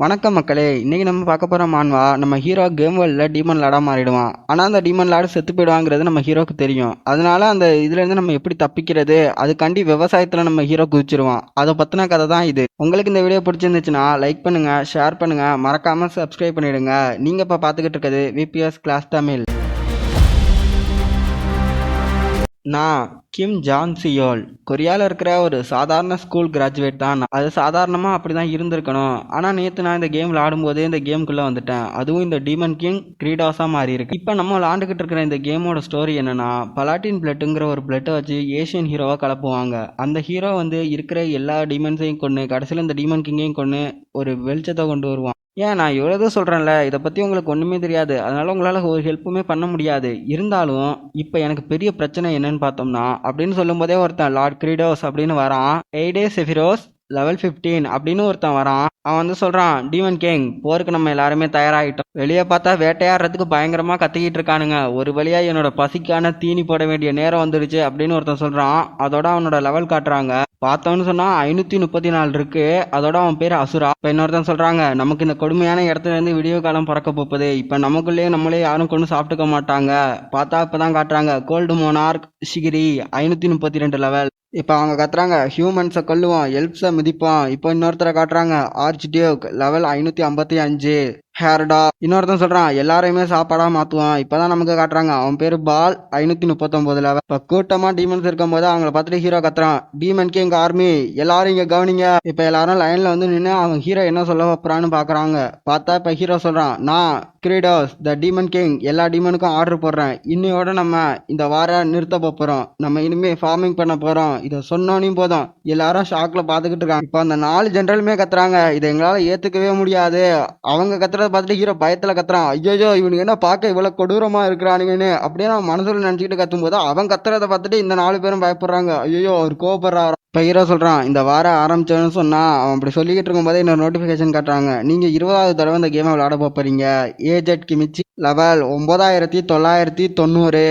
வணக்கம் மக்களே, இன்னைக்கு நம்ம பார்க்க போற மான்வா நம்ம ஹீரோ கேம் வேர்ல்ட்ல டீமன் லாடா மாறிடுவான். ஆனா அந்த டீமன் லாடு செத்து போயிடுவாங்கிறது நம்ம ஹீரோக்கு தெரியும். அதனால அந்த இதுல இருந்து நம்ம எப்படி தப்பிக்கிறது, அதுக்காண்டி விவசாயத்துல நம்ம ஹீரோ குதிச்சிருவான். அதை பத்தின கதை தான் இது. உங்களுக்கு இந்த வீடியோ பிடிச்சிருந்துச்சுன்னா லைக் பண்ணுங்க, ஷேர் பண்ணுங்க, மறக்காம சப்ஸ்கிரைப் பண்ணிடுங்க. நீங்க இப்ப பாத்துக்கிட்டு இருக்கிறது விபிஎஸ் கிளாஸ் தமிழ். நான் கிம் ஜான் சியோல். கொரியாவில் இருக்கிற ஒரு சாதாரண ஸ்கூல் கிராஜுவேட் தான் நான். அது சாதாரணமாக அப்படி தான் இருந்திருக்கணும். ஆனால் நேற்று நான் இந்த கேம் விளாடும்போதே இந்த கேமுக்குள்ளே வந்துட்டேன். அதுவும் இந்த டீமன் கிங் கிரீடாஸாக மாறி இருக்கு. இப்போ நம்ம விளாண்டுக்கிட்டு இருக்கிற இந்த கேமோட ஸ்டோரி என்னன்னா, பலாட்டின் பிளட்டுங்கிற ஒரு பிளட்டை வச்சு ஏஷியன் ஹீரோவாக கலப்புவாங்க. அந்த ஹீரோ வந்து இருக்கிற எல்லா டீமன்ஸையும் கொண்டு கடைசியில் இந்த டீமன் கிங்கையும் கொண்டு ஒரு வெளிச்சத்தை கொண்டு வருவான். ஏன் நான் எவ்வளோ சொல்கிறேன்ல, இதை பற்றி உங்களுக்கு ஒன்றுமே தெரியாது, அதனால உங்களால் ஒரு ஹெல்ப்புமே பண்ண முடியாது. இருந்தாலும் இப்போ எனக்கு பெரிய பிரச்சனை என்னன்னு பார்த்தோம்னா அப்படின்னு சொல்லும்போதே ஒருத்தன் லார்ட் கிரீடோஸ் அப்படின்னு வரான். எய்டே செஃபிரோஸ் லெவல் 15 அப்படின்னு ஒருத்தன் வரான். அவன் வந்து சொல்றான், டீமன் கிங் போருக்கு நம்ம எல்லாருமே தயாராகிட்டோம். வெளியே பார்த்தா வேட்டையாடுறதுக்கு பயங்கரமா கத்திக்கிட்டு இருக்கானுங்க. ஒரு வழியா என்னோட பசிக்கான தீனி போட வேண்டிய நேரம் வந்துடுச்சு அப்படின்னு ஒருத்தன் சொல்றான். அதோட அவனோட லெவல் காட்டுறாங்க. பார்த்தவன்னு சொன்னா 534 இருக்கு. அதோட அவன் பேர் அசுரா. இப்ப இன்னொருத்தன் சொல்றாங்க, நமக்கு இந்த கொடுமையான இடத்துல இருந்து விடிய காலம் பிறக்க போகுது. இப்ப நமக்குள்ளேயே நம்மளே யாரும் கொண்டு சாப்பிட்டுக்க மாட்டாங்க. பார்த்தா இப்பதான் காட்டுறாங்க, கோல்டு மோனார்க் ஷிகிரி 532 லெவல். இப்ப அவங்க கத்துறாங்க, ஹியூமன்ஸை கொல்லுவோம், எல்ப்ஸை மிதிப்போம். இப்போ இன்னொருத்தரை காட்டுறாங்க, ஆர்ச் டியூக் லெவல் 555. ஹேர்டா. இன்னொருத்தன் சொல்றான், எல்லாரையுமே சாப்பாடா மாத்துவான். இப்பதான் நமக்கு காட்டுறாங்க, அவன் பேரு பால் 539 லெவல். இப்ப கூட்டமா டீமன்ஸ் இருக்கும் போது அவங்கள பார்த்துட்டு ஹீரோ கத்துறான், டீமன் கிங் ஆர்மி எல்லாரும் இங்க கவனிங்க. இப்ப எல்லாரும் லைன்ல வந்து நின்று அவன் ஹீரோ என்ன சொல்ல போறான்னு பாக்குறாங்க. பார்த்தா இப்ப ஹீரோ சொல்றான், நான் கிரீடோஸ் த டீமன் கிங் எல்லா டீமனுக்கும் ஆர்டர் போடுறேன். இன்னையோட நம்ம இந்த வார நிறுத்த போறோம். நம்ம இனிமே ஃபார்மிங் பண்ண போறோம். இதை சொன்னோனையும் போதும் எல்லாரும் ஷாக்ல பாத்துக்கிட்டு இருக்காங்க. இப்ப அந்த 4 ஜெனரலுமே கத்துறாங்க, இதை எங்களால ஏத்துக்கவே முடியாது. அவங்க கத்துறத பார்த்துட்டு ஹீரோ பயத்துல கத்துறான், ஐயோ இவனுக்கு என்ன பார்க்க இவ்வளவு கொடூரமா இருக்கிறானுங்கன்னு அப்படியே நான் மனசுல நினைச்சுக்கிட்டு கத்தும் போது அவன் கத்துறதை பார்த்துட்டு இந்த 4 பேரும் பயப்படுறாங்க. ஐயோ அவர் கோபப்படுறாரு. இப்போ ஹீரோ சொல்கிறான், இந்த வாரம் ஆரம்பிச்சோன்னு சொன்னால் அவன் அப்படி சொல்லிக்கிட்டு இருக்கும்போதே இன்னொரு நோட்டிஃபிகேஷன் காட்டுறாங்க, நீங்கள் 20வது தடவை இந்த கேமை விளையாட போகிறீங்க. ஏஜெட் கிமிச்சி லெவல் 9990.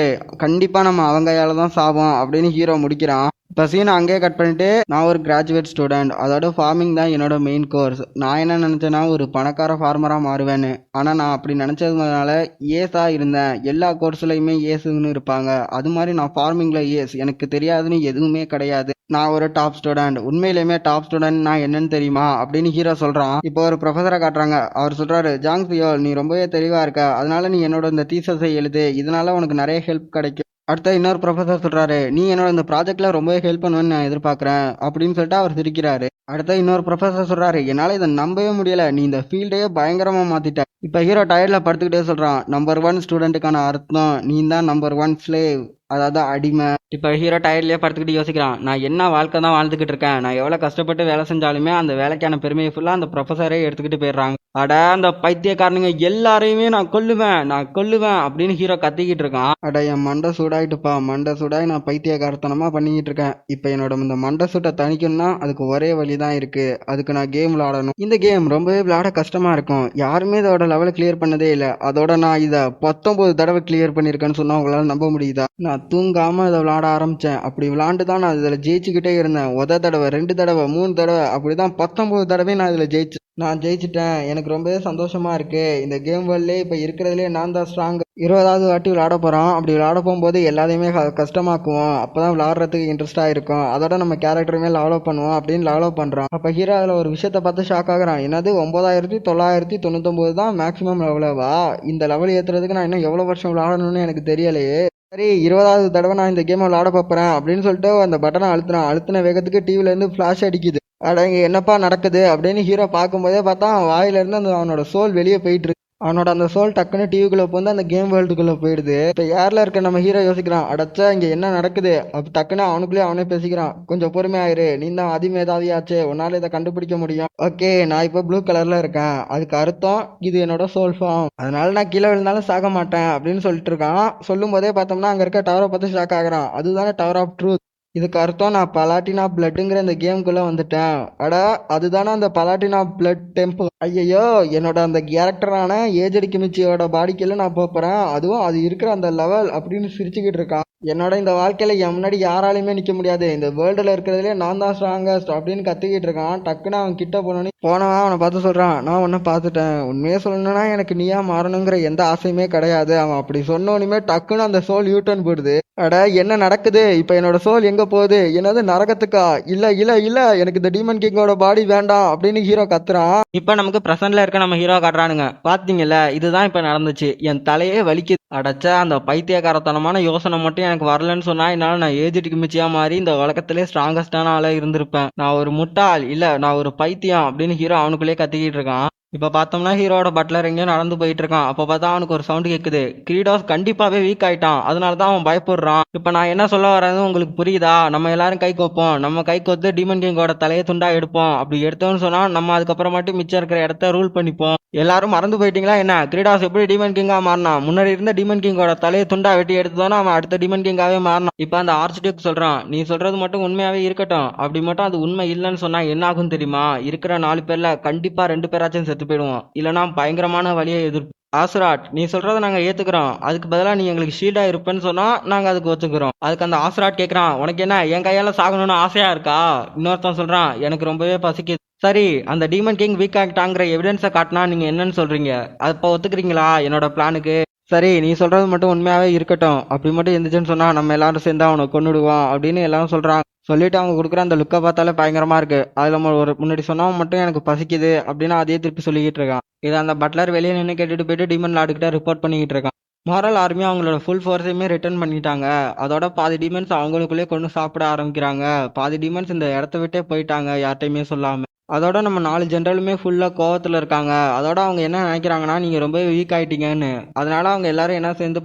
கண்டிப்பாக நம்ம அவங்க கையால் தான் சாவோம் அப்படின்னு ஹீரோ முடிக்கிறான். இப்போ சீனை அங்கேயே கட் பண்ணிட்டு, நான் ஒரு கிராஜுவேட் ஸ்டூடெண்ட், அதோட ஃபார்மிங் தான் என்னோட மெயின் கோர்ஸ். நான் என்ன நினச்சேன்னா ஒரு பணக்கார ஃபார்மராக மாறுவேன்னு. ஆனால் நான் அப்படி நினச்சதுனால ஏஸாக இருந்தேன். எல்லா கோர்ஸ்லையுமே ஏஸுன்னு இருப்பாங்க. அது மாதிரி நான் ஃபார்மிங்கில் ஏஸ், எனக்கு தெரியாதுன்னு எதுவுமே கிடையாது. நான் ஒரு டாப் ஸ்டூடெண்ட். உண்மையிலுமே டாப் ஸ்டூடெண்ட் நான் என்னன்னு தெரியுமா அப்படின்னு ஹீரோ சொல்றான். இப்போ ஒரு ப்ரொஃபஸரை காட்டுறாங்க. அவர் சொல்றாரு, ஜாங் சியோல் நீ ரொம்பவே தெளிவா இருக்க, அதனால நீ என்னோட இந்த தீசஸை எழுது, இதனால உனக்கு நிறைய ஹெல்ப் கிடைக்கும். அடுத்த இன்னொரு ப்ரொஃபஸர் சொல்றாரு, நீ என்னோட இந்த ப்ராஜெக்ட்ல ரொம்பவே ஹெல்ப் பண்ணுவேன்னு நான் எதிர்பார்க்கறேன் அப்படின்னு சொல்லிட்டு அவர் சிரிக்கிறாரு. அடுத்த இன்னொரு ப்ரொஃபஸர் சொல்றாரு, என்னால இதை நம்பவே முடியல, நீ இந்த ஃபீல்டையே பயங்கரமா மாத்திட்ட. இப்ப ஹீரோ டயர்ல படுத்துக்கிட்டே சொல்றான், நம்பர் 1 ஸ்டூடெண்ட்டுக்கான அர்த்தம் நீ தான் நம்பர் 1 ஸ்லேவ், அதாவது அடிமை. இப்ப ஹீரோ டயர்லயே படுத்துக்கிட்டு யோசிக்கிறான், நான் என்ன வாழ்க்கை தான் வாழ்ந்துகிட்டு இருக்கேன். நான் எவ்வளவு கஷ்டப்பட்டு வேலை செஞ்சாலுமே அந்த வேலைக்கான பெருமையை ஃபுல்லா அந்த ப்ரொஃபஸரே எடுத்துக்கிட்டு போயிடுறாங்க. அட அந்த பைத்தியக்காரனுங்க எல்லாரையுமே நான் கொல்லுவேன் அப்படின்னு ஹீரோ கத்திக்கிட்டு இருக்கான். அட என் மண்டை சூடாயிட்டுப்பா, மண்டை சூடாய் நான் பைத்தியக்காரத்தனமா பண்ணிக்கிட்டு இருக்கேன். இப்ப என்னோட இந்த மண்டை சூட்டை தணிக்கணும்னா அதுக்கு ஒரே வழி தான் இருக்கு. அதுக்கு நான் கேம் விளையாடணும். இந்த கேம் ரொம்பவே விளையாட கஷ்டமா இருக்கும். யாருமே இதோட லெவலை கிளியர் பண்ணதே இல்லை. அதோட நான் இதை 19 தடவை கிளியர் பண்ணியிருக்கேன்னு சொன்னா உங்களால நம்ப முடியுதா? நான் தூங்காம இதை விளையாட ஆரம்பிச்சேன். அப்படி விளையாண்டு தான் நான் இதில் ஜெயிச்சுக்கிட்டே இருந்தேன். தடவை 2 தடவை 3 தடவை அப்படிதான் 19 தடவை நான் இதில் நான் ஜெயிச்சிட்டேன். எனக்கு ரொம்பவே சந்தோஷமா இருக்கு. இந்த கேம் வேர்ல்ட்லே இப்போ இருக்கிறதுலே நான் தான் ஸ்ட்ராங். 20வது வாட்டி விளையாட போறோம். அப்படி விளையாட போகும்போது எல்லாத்தையுமே கஷ்டமாக்குவோம். அப்பதான் விளையாடுறதுக்கு இன்ட்ரெஸ்டா இருக்கும். அதோட நம்ம கேரக்டருமே லெவலப் பண்ணுவோம் அப்படின்னு லெவலப் பண்றோம். அப்ப ஹீரோ அதில் ஒரு விஷயத்த பார்த்து ஷாக் ஆகுறான். என்னது 9999 தான் மேக்ஸிமம் லெவலவா? இந்த லெவல் ஏத்துறதுக்கு நான் இன்னும் எவ்வளவு வருஷம் விளையாடணும்னு எனக்கு தெரியலையே. சரி, 20வது தடவை நான் இந்த கேமை விளையாட போறேன் அப்படின்னு சொல்லிட்டு அந்த பட்டனை அழுத்தின வேகத்துக்கு டிவில இருந்து ஃபிளாஷ் அடிக்குது. அட இங்க என்னப்பா நடக்குது அப்படின்னு ஹீரோ பார்க்கும்போதே பார்த்தா அவன் வாயில இருந்து அந்த அவனோட சோல் வெளியே போயிட்டு இருக்கு. அவனோட அந்த சோல் டக்குன்னு டிவிக்குள்ள போந்து அந்த கேம் வேர்ல்டுக்குள்ள போயிடுது. இப்ப யார்ல இருக்க நம்ம ஹீரோ யோசிக்கிறான், அடச்சா இங்க என்ன நடக்குது? அப்ப டக்குன்னு அவனுக்குள்ளே அவனே பேசிக்கிறான், கொஞ்சம் பொறுமையாயிரு, நீ தான் அதிமேதாவியாச்சே, உன்னால இதை கண்டுபிடிக்க முடியும். ஓகே, நான் இப்ப ப்ளூ கலர்ல இருக்கேன், அதுக்கு அர்த்தம் இது என்னோட சோல் ஃபார்ம், அதனால நான் கீழே விழுந்தாலும் சாக மாட்டேன் அப்படின்னு சொல்லிட்டு இருக்கான். சொல்லும் போதே பார்த்தோம்னா அங்க இருக்க டவரை பார்த்து ஷாக் ஆகுறான். அதுதானே டவர் ஆஃப் ட்ரூத். இதுக்கு அர்த்தம் நான் பலாட்டினா பிளட்டுங்கிற இந்த கேமுக்குள்ள வந்துட்டேன். அட அதுதானே அந்த பலாட்டினா பிளட் டெம்பிள். ஐயோ, என்னோட அந்த கேரக்டரான ஏஜெட் கிமிச்சியோட பாடிக்குள்ள நான் போறேன், அதுவும் அது இருக்கிற அந்த லெவல் அப்படின்னு சிரிச்சுக்கிட்டு இருக்கான். என்னோட இந்த வாழ்க்கையில என் முன்னாடி யாராலையுமே நிக்க முடியாது. இந்த வேர்ல்டுல இருக்கிறதுலே நான் தான் ஸ்ட்ராங்கஸ்ட் அப்படின்னு கத்திக்கிட்டு இருக்கான். டக்குன்னு அவன் கிட்ட போனவன் அவனை பார்த்து சொல்றான், நான் உன்னை பார்த்துட்டேன். உண்மையே சொல்லணும்னா எனக்கு நீயா மாறணுங்கிற எந்த ஆசையுமே கிடையாது. அவன் அப்படி சொன்னோனுமே டக்குன்னு அந்த சோல் யூட்டர்ன் போடுது. அட என்ன நடக்குது இப்ப? என்னோட சோல் எங்க போகுது? என்னது நரகத்துக்கா? இல்ல இல்ல இல்ல, எனக்கு இந்த டீமன் கிங்கோட பாடி வேண்டாம் அப்படின்னு ஹீரோ கத்துறான். இப்ப நமக்கு பிரசன்ட்ல இருக்க நம்ம ஹீரோ காட்டுறானுங்க. பாத்தீங்கல்ல, இதுதான் இப்ப நடந்துச்சு. என் தலையே வலிக்குது. அடைச்ச அந்த பைத்தியக்காரத்தனமான யோசனை மட்டும் எனக்கு வரலன்னு சொன்னா என்னால நான் ஏஜிட்டுக்கு மிச்சியா மாறி இந்த உலகத்திலே ஸ்ட்ராங்கஸ்டான ஆளா இருந்திருப்பேன். நான் ஒரு முட்டாள் இல்ல, நான் ஒரு பைத்தியம் அப்படின்னு ஹீரோ அவனுக்குள்ளே கத்திக்கிட்டு இருக்கான். இப்ப பார்த்தோம்னா ஹீரோட பட்லர் எங்கேயோ நடந்து போயிட்டு இருக்கான். அப்ப பார்த்தா அவனுக்கு ஒரு சவுண்ட் கேக்குது. கிரீடாஸ் கண்டிப்பாவே வீக் ஆயிட்டான், அதனாலதான் அவன் பயப்படுறான். இப்ப நான் என்ன சொல்ல வரேன்னு உங்களுக்கு புரியுதா? நம்ம எல்லாரும் கை கோப்போம். நம்ம கை கோத்து டீமன் கிங்கோட தலையை துண்டா எடுப்போம். அப்படி எடுத்தோம்னு சொன்னா நம்ம அதுக்கப்புறமாட்டி மிச்சம் இருக்கிற இடத்த ரூல் பண்ணிப்போம். எல்லாரும் மறந்து போயிட்டீங்களா என்ன? கிரீடாஸ் எப்படி டீமன் கிங்கா மாறினான்? முன்னாடி இருந்த டீமன் கிங்கோட தலையை துண்டா வெட்டி எடுத்தோன்னா அவன் அடுத்த டீமன் கிங்காவே மாறினான். இப்ப அந்த ஆர்ச்டியூக் சொல்றான், நீ சொல்றது மட்டும் உண்மையாவே இருக்கட்டும். அப்படி மட்டும் அது உண்மை இல்லைன்னு சொன்னா என்ன ஆகும் தெரியுமா? இருக்கிற 4 பேர்ல கண்டிப்பா 2 பேராச்சும் செத்து போயிடுவோம். இல்லைன்னா பயங்கரமான வழியை எதிர்ப்பு. ஆசுராட், நீ சொல்றத நாங்க ஏத்துக்கிறோம். அதுக்கு பதிலா நீ எங்களுக்கு ஷீல்டா இருப்பேன்னு சொன்னா நாங்க அதுக்கு ஒத்துக்கிறோம். அதுக்கு அந்த ஆசுராட் கேக்குறான், உனக்கு என்ன என் கையால சாகணும்னு ஆசையா இருக்கா? இன்னொருத்தன் சொல்றான், எனக்கு ரொம்பவே பசிக்குது. சரி, அந்த டீமன் கிங் வீக் ஆகிட்டாங்கிற எவிடன்ஸை காட்டினா நீங்க என்னன்னு சொல்றீங்க? அப்ப ஒத்துக்கிறீங்களா என்னோட பிளானுக்கு? சரி, நீ சொல்றது மட்டும் உண்மையாவே இருக்கட்டும். அப்படி மட்டும் இருந்துச்சுன்னு சொன்னா நம்ம எல்லாரும் சேர்ந்து அவனை கொன்னுடுவோம் அப்படின்னு எல்லாரும் சொல்றாங்க. சொல்லிட்டு அவங்க கொடுக்குற அந்த லுக்கை பார்த்தாலே பயங்கரமா இருக்கு. அதுல ஒரு முன்னாடி சொன்னவன் மட்டும் எனக்கு பசிக்குது அப்படின்னு அதே திருப்பி சொல்லிக்கிட்டு இருக்கான். இதை அந்த பட்லர் வெளியே நின்று கேட்டுட்டு போயிட்டு டீமன் லார்டுகிட்ட ரிப்போர்ட் பண்ணிக்கிட்டு இருக்கான். மாரல் ஆர்மியா அவங்களோட ஃபுல் ஃபோர்ஸையுமே ரிட்டர்ன் பண்ணிட்டாங்க. அதோட பாதி டீமன்ஸ் அவங்களுக்குள்ளே கொண்டு சாப்பிட ஆரம்பிக்கிறாங்க. பாதி டீமன்ஸ் இந்த இடத்த விட்டே போயிட்டாங்க யார்கிட்டையுமே சொல்லாம. அதோட நம்ம 4 ஜென்ரலுமே ஃபுல்லா கோவத்துல இருக்காங்க. அதோட அவங்க என்ன நினைக்கிறாங்கன்னா, நீங்க ரொம்ப வீக் ஆயிட்டீங்கன்னு. அதனால அவங்க எல்லாரும் என்ன சேர்ந்து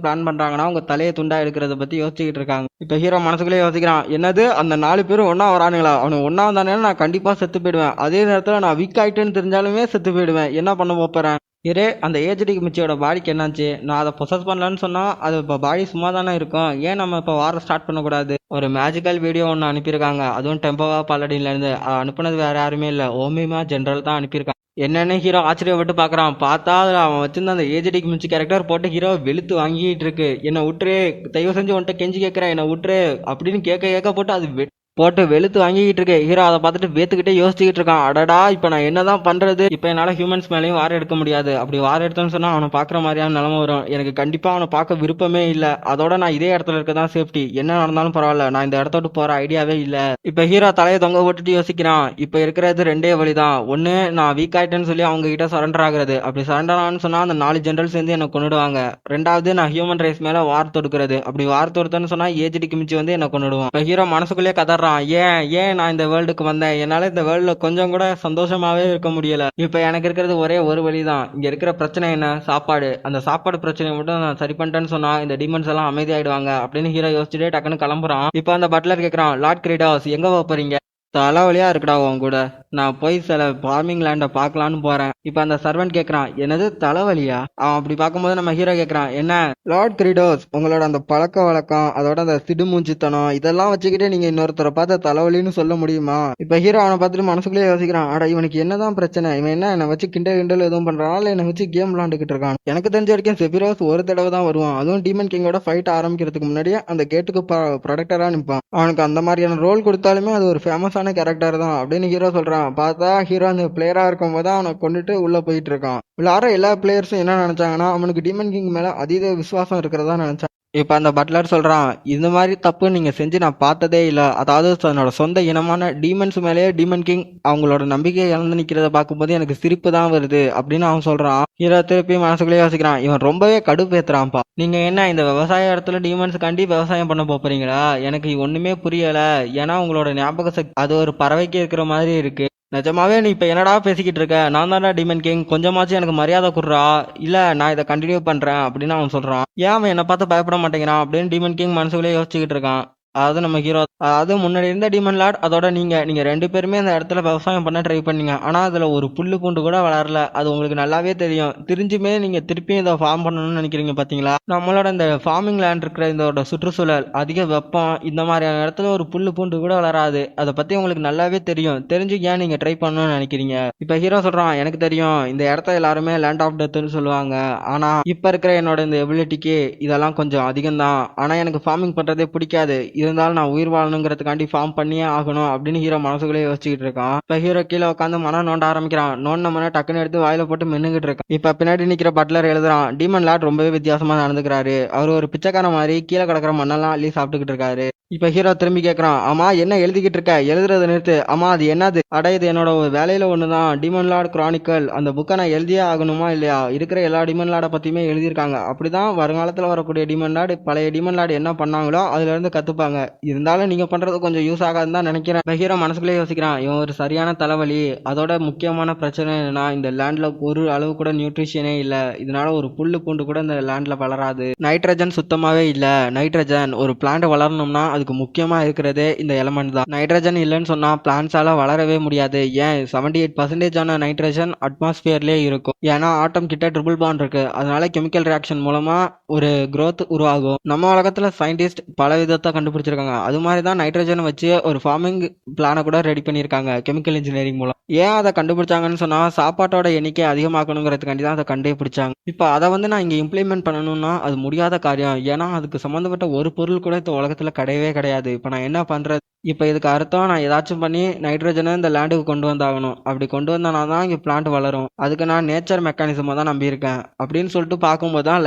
பிளான் பண்றாங்கன்னா, உங்க தலையை துண்டா எடுக்கிறத பத்தி யோசிச்சுக்கிட்டு இருக்காங்க. இப்ப ஹீரோ மனசுக்குள்ளே யோசிக்கிறான், என்னது அந்த 4 பேரும் ஒன்னா வரானுங்களா? அவனுக்கு ஒன்னா வந்தானே நான் கண்டிப்பா செத்து போயிடுவேன். அதே நேரத்துல நான் வீக் ஆயிட்டேன்னு தெரிஞ்சாலுமே செத்து போயிடுவேன். என்ன பண்ண போறேன்? இரே அந்த ஏஜ்டிக்கு மிச்சியோட பாடிக்கு என்னாச்சு? நான் அதை பொசஸ் பண்ணலன்னு சொன்னா அது இப்போ பாடி சும்மா தானே இருக்கும். ஏன் நம்ம இப்போ வார ஸ்டார்ட் பண்ணக்கூடாது? ஒரு மேஜிக்கல் வீடியோ ஒன்று அனுப்பியிருக்காங்க. அதுவும் டெம்போவா பாலடின்ல இருந்து. அனுப்புனது வேற யாருமே இல்லை, ஓமிமா ஜெனரல் தான் அனுப்பியிருக்கான். என்னன்னு ஹீரோ ஆச்சரியப்பட்டு பாக்குறான். பார்த்தா அதுல அவன் வச்சிருந்த அந்த ஏஜ்டிக்கு மிச்சி கேரக்டர் போட்டு ஹீரோ வெளுத்து வாங்கிட்டு இருக்கு. என்ன விட்டுரு, தயவு செஞ்சு உன்கிட்ட கெஞ்சி கேட்கிறேன், என்ன விட்டுரு அப்படின்னு கேட்க போட்டு அது போட்டு வெளுத்து வாங்கிக்கிட்டு இருக்கு. ஹீரோ அதை பார்த்துட்டு வேத்துக்கிட்டே யோசிச்சுக்கிட்டு இருக்கான். அடடா, இப்ப நான் என்னதான் பண்றது? இப்ப என்னால ஹியூமன்ஸ் மேலேயும் வார எடுக்க முடியாது. அப்படி வார எடுத்தோன்னு சொன்னா அவனை பாக்குற மாதிரியான நிலைமை வரும். எனக்கு கண்டிப்பா அவனை பார்க்க விருப்பமே இல்ல. அதோட நான் இதே இடத்துல இருக்கதான் சேஃப்டி. என்ன நடந்தாலும் பரவாயில்ல, நான் இந்த இடத்த விட்டு போற ஐடியாவே இல்ல. இப்ப ஹீரோ தலையை தொங்க போட்டுட்டு யோசிக்கிறான். இப்ப இருக்கிறது 2 வழிதான். ஒண்ணு, நான் வீக் ஆயிட்டேன்னு சொல்லி அவங்க கிட்ட சரண்டர் ஆகுறது. அப்படி சரண்டர் ஆனு சொன்னா அந்த 4 ஜெனரல் சேர்ந்து என்ன கொண்டுடுவாங்க. 2வது, நான் ஹியூமன் ரைஸ் மேல வார் தொடுக்கிறது. அப்படி வார் தொடுத்தேன்னு சொன்னா ஏஜ்டிக்கு மிச்சி வந்து என்ன கொண்டுடுவான். இப்ப ஹீரோ மனசுக்குள்ளேயே கதறான், ஏன் ஏன் நான் இந்த வேர்ல்டுக்கு வந்தேன்? என்னால இந்த வேர்ல்டுல கொஞ்சம் கூட சந்தோஷமாவே இருக்க முடியல. இப்ப எனக்கு இருக்கிறது ஒரே ஒரு வழிதான். இங்க இருக்கிற பிரச்சனை என்ன? சாப்பாடு. அந்த சாப்பாடு பிரச்சனை மட்டும் நான் சரி பண்ணிட்டேன்னு சொன்னா இந்த டிமன்ஸ் எல்லாம் அமைதியாயிடுவாங்க அப்படின்னு ஹீரோ யோசிச்சுட்டே டக்குன்னு கிளம்புறான். இப்ப அந்த பட்லர் கேக்குறான், லார்ட் கிரீடாஸ் எங்க போறீங்க? தலைவலியா இருக்குடா உன் கூட. நான் போய் சில ஃபார்மிங் லேண்டை பார்க்கலான்னு போறேன். இப்ப அந்த சர்வெண்ட் கேக்குறான், என்னது தலைவலியா? அவன் அப்படி பார்க்கும்போது நம்ம ஹீரோ கேக்குறான், என்ன லார்ட் கிரீடோஸ், உங்களோட அந்த பழக்க வழக்கம், அதோட அந்த சிடுமூஞ்சித்தனம் இதெல்லாம் வச்சுக்கிட்டே நீங்க இன்னொருத்தரை பார்த்த தலைவலின்னு சொல்ல முடியுமா? இப்ப ஹீரோ அவனை பார்த்துட்டு மனசுக்குள்ளேயே யோசிக்கிறான், அட இவனுக்கு என்னதான் பிரச்சனை? இவன் என்ன என்னை வச்சு கிண்டல் எதுவும் பண்றான், இல்ல என்னை வச்சு கேம் விளாண்டுக்கிட்டு இருக்கான்? எனக்கு தெரிஞ்ச வரைக்கும் செபிரோஸ் ஒரு தடவை தான் வருவான். அதுவும் டீமன் கிங்கோட ஃபைட் ஆரம்பிக்கிறதுக்கு முன்னாடியே அந்த கேட்டுக்கு ப்ரொடக்டரா நிற்பான். அவனுக்கு அந்த மாதிரியான ரோல் கொடுத்தாலுமே அது ஒரு ஃபேமஸான கேரக்டர் தான் அப்படின்னு ஹீரோ சொல்றான். பார்த்தா ஹீரோ அந்த பிளேயரா இருக்கும் போது அவனை கொண்டுட்டு உள்ள போயிட்டு இருக்கான். விளையாடுற எல்லா பிளேயர்ஸும் என்ன நினைச்சாங்கன்னா, அவனுக்கு டீமன் கிங் மேல அதீத விசுவாசம் இருக்கிறதா நினைச்சான். இப்ப அந்த பட்லர் சொல்றான், இந்த மாதிரி தப்பு நீங்க செஞ்சு நான் பார்த்ததே இல்ல. அதாவது தன்னோட சொந்த இனமான டீமன்ஸ் மேலேயே டீமன் கிங் அவங்களோட நம்பிக்கையை இழந்து நிக்கிறத பார்க்கும்போது எனக்கு சிரிப்பு தான் வருது அப்படின்னு அவன் சொல்றான். ஹீரோ திருப்பி மனசுக்குள்ளே யோசிக்கிறான், இவன் ரொம்பவே கடுப்பேத்துறான்ப்பா. நீங்க என்ன இந்த விவசாய இடத்துல டீமன்ஸ் கண்டி விவசாயம் பண்ண போறீங்களா? எனக்கு ஒண்ணுமே புரியல. ஏன்னா உங்களோட ஞாபக சக்தி அது ஒரு பறவைக்கு இருக்கிற மாதிரி இருக்கு. நிஜமாவே நீ இப்ப என்னடா பேசிக்கிட்டு இருக்க? நான் தான்டா டீமன் கிங், கொஞ்சமாச்சும் எனக்கு மரியாதை குடுறா. இல்ல நான் இதை கண்டினியூ பண்றேன் அப்படின்னு அவன் சொல்றான். ஏன் அவன் என்ன பார்த்து பயப்பட மாட்டேங்கிறான் அப்படின்னு டீமன் கிங் மனசுக்குள்ளே யோசிச்சுக்கிட்டு இருக்கான். அதாவது நம்ம ஹீரோ அதாவது முன்னாடி இருந்த டீமன் லார்ட் அதோட நீங்க ரெண்டு பேருமே அந்த இடத்துல விவசாயம் பண்ண ட்ரை பண்ணீங்க. ஆனா அதுல ஒரு புல்லு பூண்டு கூட வளரல. அது உங்களுக்கு நல்லாவே தெரியும். தெரிஞ்சுமே நீங்க திருப்பியும் இதை ஃபார்ம் பண்ணணும்னு நினைக்கிறீங்க பாத்தீங்களா? நம்மளோட இந்த ஃபார்மிங் லேண்ட் இருக்கிற இதோட சுற்றுச்சூழல் அதிக வெப்பம் இந்த மாதிரியான இடத்துல ஒரு புல்லு பூண்டு கூட வளராது. அதை பத்தி உங்களுக்கு நல்லாவே தெரியும். தெரிஞ்சு ஏன் நீங்க ட்ரை பண்ணணும்னு நினைக்கிறீங்க? இப்ப ஹீரோ சொல்றான், எனக்கு தெரியும் இந்த இடத்த எல்லாருமே லேண்ட் ஆஃப் டெத்னு சொல்லுவாங்க. ஆனா இப்ப இருக்கிற என்னோட இந்த எபிலிட்டிக்கு இதெல்லாம் கொஞ்சம் அதிகம் தான். ஆனா எனக்கு ஃபார்மிங் பண்றதே பிடிக்காது. இருந்தாலும் நான் உயிர் வாழணுங்கிறதுக்காண்டி ஃபார்ம் பண்ணியே ஆகணும் அப்படின்னு ஹீரோ மனசுக்குள்ளே யோசிச்சுக்கிட்டு இருக்கான். இப்ப ஹீரோ கீழே உட்காந்து மனம் நோண்ட ஆரம்பிக்கிறான். நோண்ட மன டக்குன்னு எடுத்து வாயில போட்டு மென்னுகிட்டு இருக்கான். இப்ப பின்னாடி நிக்கிற பட்லர் எழுதுறான், டீமன் லார்ட் ரொம்பவே வித்தியாசமா நடந்துக்கிறாரு. அவர் ஒரு பிச்சைக்கார மாதிரி கீழே கிடக்கிற மண்ணெல்லாம் அள்ளி சாப்பிட்டுக்கிட்டு இருக்காரு. இப்ப ஹீரோ திரும்பி கேட்கறான், ஆமா என்ன எழுதிக்கிட்டு இருக்க? எழுதுறத நிறுத்து. ஆமா அது என்னது? அட இது என்னோட ஒரு வேலையில ஒண்ணுதான், டிமன் லார்ட் கிரானிக்கல். அந்த புக்கை நான் எழுதியே ஆகணுமா இல்லையா? இருக்கிற எல்லா டிமன் லார்ட பத்தியுமே எழுதியிருக்காங்க. அப்படிதான் வருங்காலத்துல வரக்கூடிய டிமன் லார்டு பழைய டிமன் லார்டு என்ன பண்ணாங்களோ அதுல இருந்து கத்துப்பாங்க. இருந்தாலும் நீங்க பண்றது கொஞ்சம் யூஸ் ஆகாதுன்னு தான் நினைக்கிறேன். இப்ப ஹீரோ மனசுக்குள்ளே யோசிக்கிறான், இவன் ஒரு சரியான தலைவலி. அதோட முக்கியமான பிரச்சனை என்னன்னா இந்த லேண்ட்ல ஒரு அளவு கூட நியூட்ரிஷனே இல்ல. இதனால ஒரு புல்லு பூண்டு கூட இந்த லேண்ட்ல வளராது. நைட்ரஜன் சுத்தமாவே இல்ல. நைட்ரஜன் ஒரு பிளான்ட் வளரணும்னா அதுக்கு முக்கியமா இருக்கிறதே இந்த எலமெண்ட் தான். நைட்ரஜன் இல்லைன்னு சொன்னா பிளான்ட்ஸால வளரவே முடியாது. ஏன் 78% ஆன நைட்ரஜன் அட்மாஸ்பியர்லயே இருக்கும். ஏன்னா ஆட்டம் கிட்ட ட்ரிபிள் பாண்ட் இருக்கு. அதனால கெமிக்கல் ரியாக்ஷன் மூலமா ஒரு growth உருவாகும். நம்ம உலகத்துல சயின்டிஸ்ட் பல விதத்தை கண்டுபிடிச்சிருக்காங்க. அது மாதிரி தான் நைட்ரஜன் வச்சு ஒரு ஃபார்மிங் பிளான கூட ரெடி பண்ணியிருக்காங்க கெமிக்கல் இன்ஜினியரிங் மூலம். ஏன் அதை கண்டுபிடிச்சாங்கன்னு சொன்னா சாப்பாட்டோட எண்ணிக்கை அதிகமாக்கணுங்கிறதுக்காண்டி தான் அதை கண்டுபிடிச்சாங்க. இப்போ அதை வந்து நான் இங்க இம்ப்ளிமெண்ட் பண்ணணும்னா அது முடியாத காரியம். ஏன்னா அதுக்கு சம்பந்தப்பட்ட ஒரு பொருள் கூட இந்த உலகத்துல கிடையவே கிடையாது. இப்போ நான் என்ன பண்றது? இப்போ இதுக்கு அர்த்தம் நான் ஏதாச்சும் பண்ணி நைட்ரஜனை இந்த லேண்டுக்கு கொண்டு வந்தாகணும். அப்படி கொண்டு வந்தனா தான் இங்கே பிளான்ட் வளரும். அதுக்கு நான் நேச்சர் மெக்கானிசமாக தான் நம்பியிருக்கேன் அப்படின்னு சொல்லிட்டு பார்க்கும்போது தான்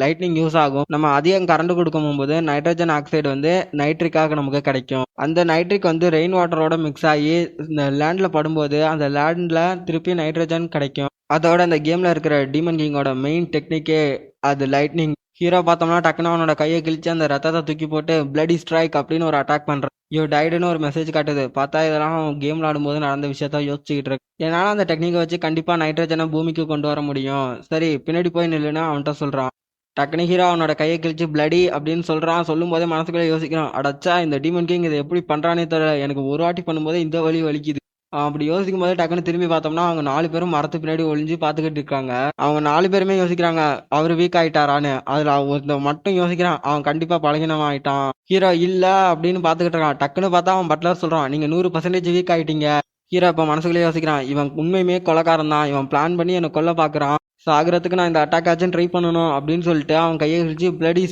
லைட்னிங் யூஸ் ஆகும். நம்ம அதிகம் கரண்ட் கொடுக்கும் போது நைட்ரஜன் ஆக்சைடு வந்து நைட்ரிக்காக நமக்கு கிடைக்கும். அந்த நைட்ரிக் வந்து ரெயின் வாட்டரோட மிக்ஸ் ஆகி இந்த லேண்ட்ல படும்போது அந்த லேண்ட்ல திருப்பி நைட்ரஜன் கிடைக்கும். அதோட இந்த கேம்ல இருக்கிற டீமன் கிங்கோட மெயின் டெக்னிக்கே அது லைட்னிங். ஹீரோ பார்த்தோம்னா டக்குன்னு அவனோட கையை கிழிச்சு அந்த ரத்தத்தை தூக்கி போட்டு பிளடி ஸ்ட்ரைக் அப்படின்னு ஒரு அட்டாக் பண்றான். யூ டைடுன்னு ஒரு மெசேஜ் காட்டுது. பார்த்தா இதெல்லாம் கேம் விளாடும்போது நடந்த விஷயத்த யோசிச்சுக்கிட்டு இருக்கு. என்னால அந்த டெக்னிக்கை வச்சு கண்டிப்பா நைட்ரஜனை பூமிக்கு கொண்டு வர முடியும். சரி பின்னாடி போய் நில்லுன்னு அவன்கிட்ட சொல்றான். டக்குனு ஹீரோ அவனோட கையை கிழிச்சு பிளடி அப்படின்னு சொல்றான். சொல்லும் போதே மனசுக்குள்ளே யோசிக்கிறான், அடச்சா இந்த டீமன் கிங் இதை எப்படி பண்றானே தெரியல. எனக்கு ஒரு வாட்டி பண்ணும்போதே இந்த வலி வலிக்குது. அப்படி யோசிக்கும் போது டக்குன்னு திரும்பி பார்த்தோம்னா அவங்க 4 பேரும் மரத்து பின்னாடி ஒளிஞ்சு பார்த்துக்கிட்டு இருக்காங்க. அவங்க 4 பேருமே யோசிக்கிறாங்க அவர் வீக் ஆயிட்டாரான்னு. அதுல ஒருத்தன் மட்டும் யோசிக்கிறான் அவன் கண்டிப்பா பலகீனம் ஆயிட்டான். ஹீரோ இல்ல அப்படின்னு பார்த்துக்கிட்டு இருக்கான். டக்குன்னு பார்த்தா அவன் பட்லர் சொல்றான், நீங்க 100% வீக் ஆயிட்டீங்க. ஹீரோ இப்ப மனசுக்குள்ளே யோசிக்கிறான், இவன் உண்மையுமே கொலைக்காரன் தான். இவன் பிளான் பண்ணி என்னை கொல்ல பாக்குறான். சாகிறதுக்கு நான் இந்த அட்டாக் ஆச்சும் ட்ரை பண்ணணும் அப்படின்னு சொல்லிட்டு அவன் கையை வச்சு பிளடி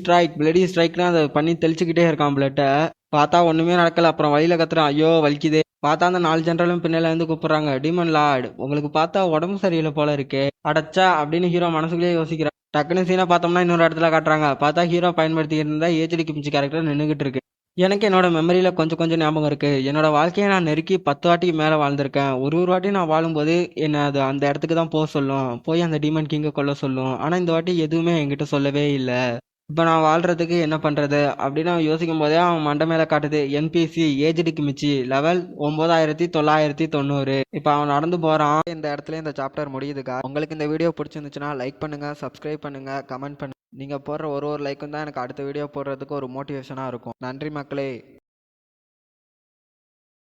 ஸ்ட்ரைக்னு அதை பண்ணி தெளிச்சுக்கிட்டே இருக்கான் பிளட்டை. பார்த்தா ஒண்ணுமே நடக்கல. அப்புறம் வழியில கத்துறான், ஐயோ வலிக்குதே. பார்த்தா அந்த 4 ஜென்ரலும் பின்னால இருந்து கூப்பிடுறாங்க, டீமன் லார்ட் உங்களுக்கு பார்த்தா உடம்பு சரியில்லை போல இருக்கே. அடச்சா அப்படின்னு ஹீரோ மனசுக்குள்ளேயே யோசிக்கிறான். டக்குனு சீனை பார்த்தோம்னா இன்னொரு இடத்துல காட்டுறாங்க. பார்த்தா ஹீரோ பயன்படுத்திக்கிட்டு இருந்தா ஏஜ்டி கிமிச்சி கேரக்டர் நின்றுகிட்டு இருக்கு. எனக்கு என்னோட மெமரியில கொஞ்சம் கொஞ்சம் ஞாபகம் இருக்கு. என்னோட வாழ்க்கையை நான் நெருக்கி 10 வாட்டிக்கு மேல வாழ்ந்திருக்கேன். ஒரு வாட்டி நான் வாழும்போது என்ன அது அந்த இடத்துக்கு தான் போக சொல்லும். போய் அந்த டீமன் கிங்கை கொல்ல சொல்லும். ஆனா இந்த வாட்டி எதுவுமே என்கிட்ட சொல்லவே இல்லை. இப்ப நான் வாழ்றதுக்கு என்ன பண்றது அப்படின்னு அவன் யோசிக்கும் போதே அவன் மண்டை மேல காட்டுது என்பிசி ஏஜ்டிக்கு மிச்சி லெவல் 9990. இப்ப அவன் நடந்து போறான். இந்த இடத்துல இந்த சாப்டர் முடியுதுக்கா. உங்களுக்கு இந்த வீடியோ பிடிச்சிருந்துச்சுன்னா லைக் பண்ணுங்க, சப்ஸ்கிரைப் பண்ணுங்க, கமெண்ட் பண்ணுங்க. நீங்க போடுற ஒரு லைக்கும் தான் எனக்கு அடுத்த வீடியோ போடுறதுக்கு ஒரு மோட்டிவேஷனா இருக்கும். நன்றி மக்களே.